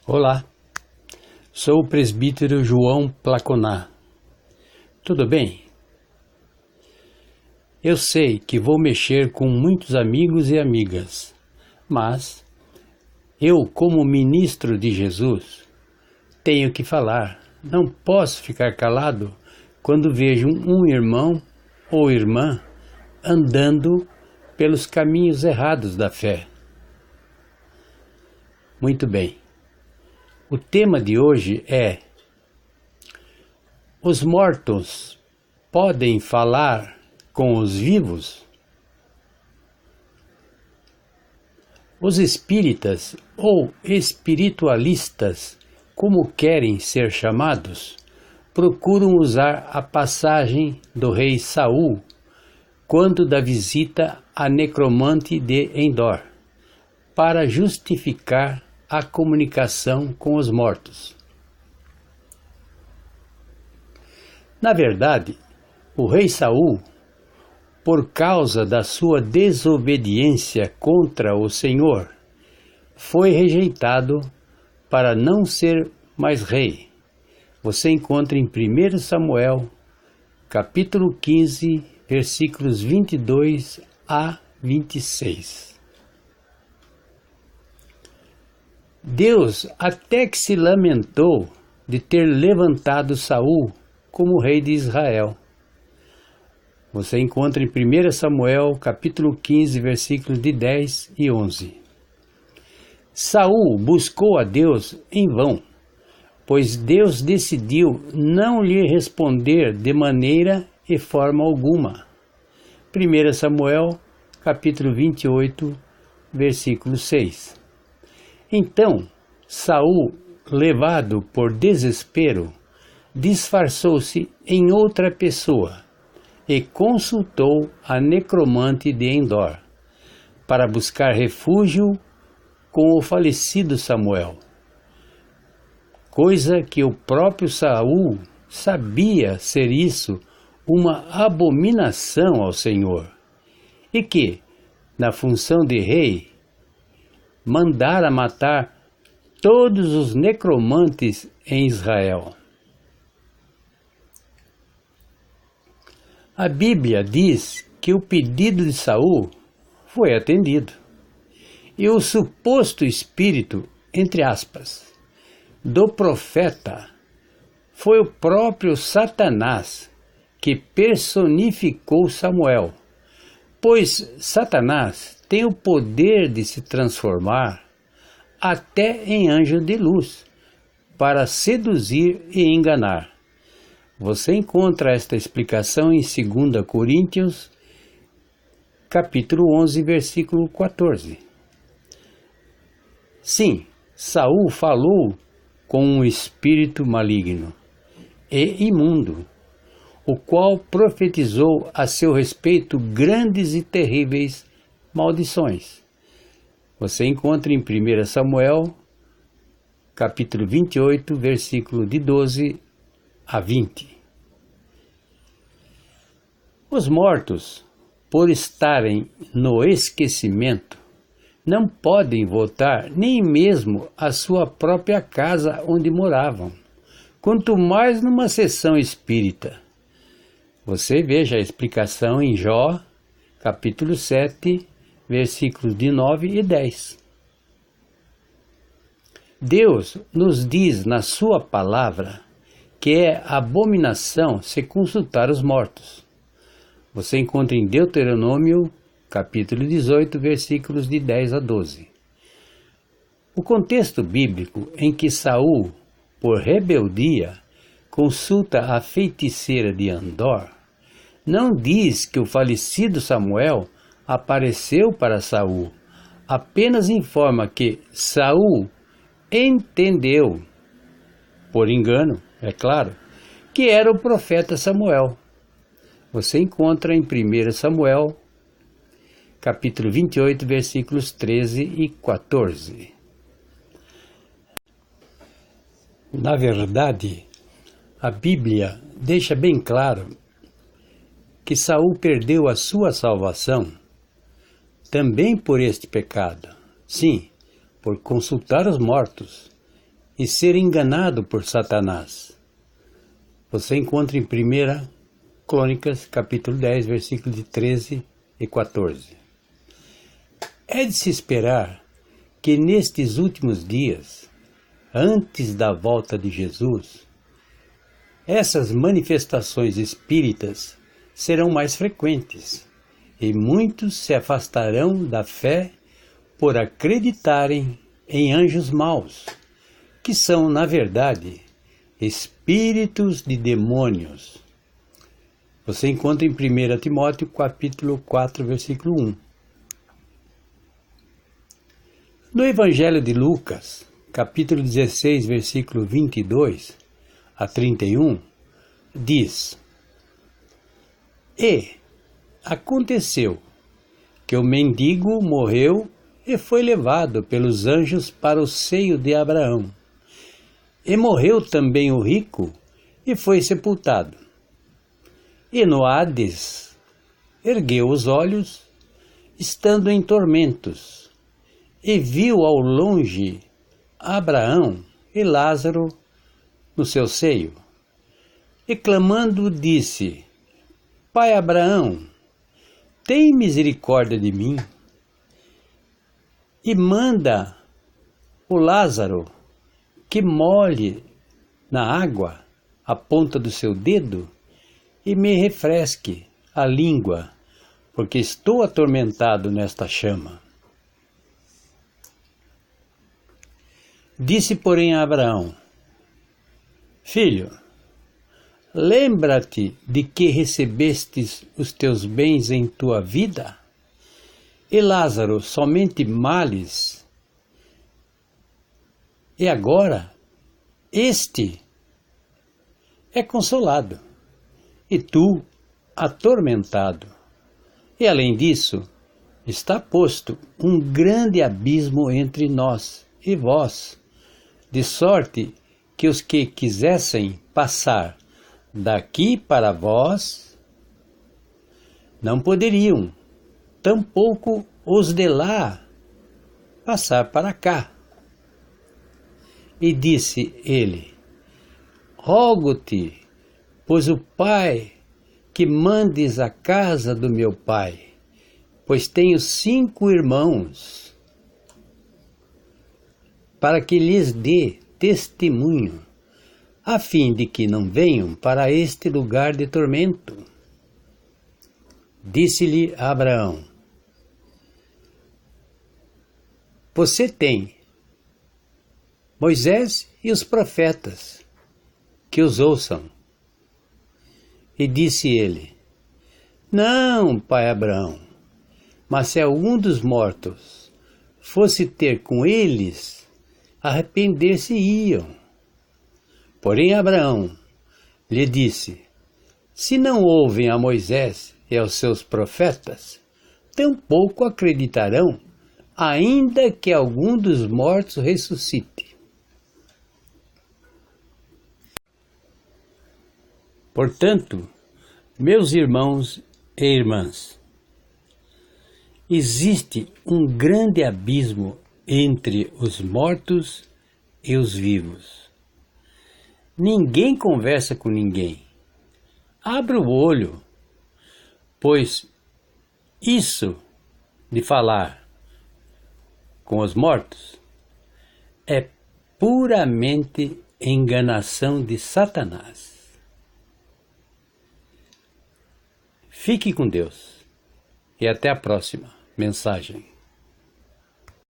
Olá, sou o presbítero João Placoná. Tudo bem? Eu sei que vou mexer com muitos amigos e amigas, mas eu, como ministro de Jesus, tenho que falar. Não posso ficar calado quando vejo um irmão ou irmã andando pelos caminhos errados da fé. Muito bem. O tema de hoje é: os mortos podem falar com os vivos? Os espíritas ou espiritualistas, como querem ser chamados, procuram usar a passagem do rei Saul quando da visita a necromante de Endor para justificar a comunicação com os mortos. Na verdade, o rei Saul, por causa da sua desobediência contra o Senhor, foi rejeitado para não ser mais rei. Você encontra em 1 Samuel, capítulo 15, versículos 22 a 26. Deus até que se lamentou de ter levantado Saul como rei de Israel. Você encontra em 1 Samuel, capítulo 15, versículos de 10 e 11. Saul buscou a Deus em vão, pois Deus decidiu não lhe responder de maneira e forma alguma. 1 Samuel, capítulo 28, versículo 6. Então, Saul, levado por desespero, disfarçou-se em outra pessoa e consultou a necromante de Endor para buscar refúgio com o falecido Samuel, coisa que o próprio Saul sabia ser isso uma abominação ao Senhor, e que, na função de rei, mandara matar todos os necromantes em Israel. A Bíblia diz que o pedido de Saul foi atendido, e o suposto espírito, entre aspas, do profeta foi o próprio Satanás que personificou Samuel, pois Satanás tem o poder de se transformar até em anjo de luz para seduzir e enganar. Você encontra esta explicação em 2 Coríntios, capítulo 11, versículo 14. Sim, Saul falou com um espírito maligno e imundo, o qual profetizou a seu respeito grandes e terríveis maldições. Você encontra em 1 Samuel, capítulo 28, versículo de 12 a 20. Os mortos, por estarem no esquecimento, não podem voltar nem mesmo à sua própria casa onde moravam, quanto mais numa sessão espírita. Você veja a explicação em Jó, capítulo 7, versículos de 9 e 10. Deus nos diz na sua palavra que é abominação se consultar os mortos. Você encontra em Deuteronômio, capítulo 18, versículos de 10 a 12. O contexto bíblico em que Saul, por rebeldia, consulta a feiticeira de Endor, não diz que o falecido Samuel apareceu para Saul, apenas informa que Saul entendeu, por engano, é claro, que era o profeta Samuel. Você encontra em 1 Samuel, capítulo 28, versículos 13 e 14. Na verdade, a Bíblia deixa bem claro que Saul perdeu a sua salvação também por este pecado. Sim, por consultar os mortos e ser enganado por Satanás. Você encontra em 1 Crônicas, capítulo 10, versículos de 13 e 14. É de se esperar que nestes últimos dias, antes da volta de Jesus, essas manifestações espíritas serão mais frequentes e muitos se afastarão da fé por acreditarem em anjos maus, que são, na verdade, espíritos de demônios. Você encontra em 1 Timóteo, capítulo 4, versículo 1. No Evangelho de Lucas, capítulo 16, versículo 22 a 31, diz: E aconteceu que o mendigo morreu e foi levado pelos anjos para o seio de Abraão. E morreu também o rico e foi sepultado. E no Hades ergueu os olhos, estando em tormentos, e viu ao longe Abraão e Lázaro no seu seio. E clamando disse: Pai Abraão, tem misericórdia de mim, e manda o Lázaro que molhe na água a ponta do seu dedo e me refresque a língua, porque estou atormentado nesta chama. Disse, porém, a Abraão: Filho, lembra-te de que recebestes os teus bens em tua vida, e Lázaro somente males, e agora este é consolado, e tu atormentado. E além disso, está posto um grande abismo entre nós e vós, de sorte que os que quisessem passar daqui para vós não poderiam, tampouco os de lá passar para cá. E disse ele: Rogo-te, pois o Pai, que mandes a casa do meu pai, pois tenho 5 irmãos, para que lhes dê testemunho, a fim de que não venham para este lugar de tormento. Disse-lhe Abraão: Você tem Moisés e os profetas, que os ouçam. E disse ele: Não, pai Abraão, mas se algum dos mortos fosse ter com eles, arrepender-se-iam. Porém Abraão lhe disse: Se não ouvem a Moisés e aos seus profetas, tampouco acreditarão, ainda que algum dos mortos ressuscite. Portanto, meus irmãos e irmãs, existe um grande abismo entre os mortos e os vivos. Ninguém conversa com ninguém. Abra o olho, pois isso de falar com os mortos é puramente enganação de Satanás. Fique com Deus e até a próxima mensagem.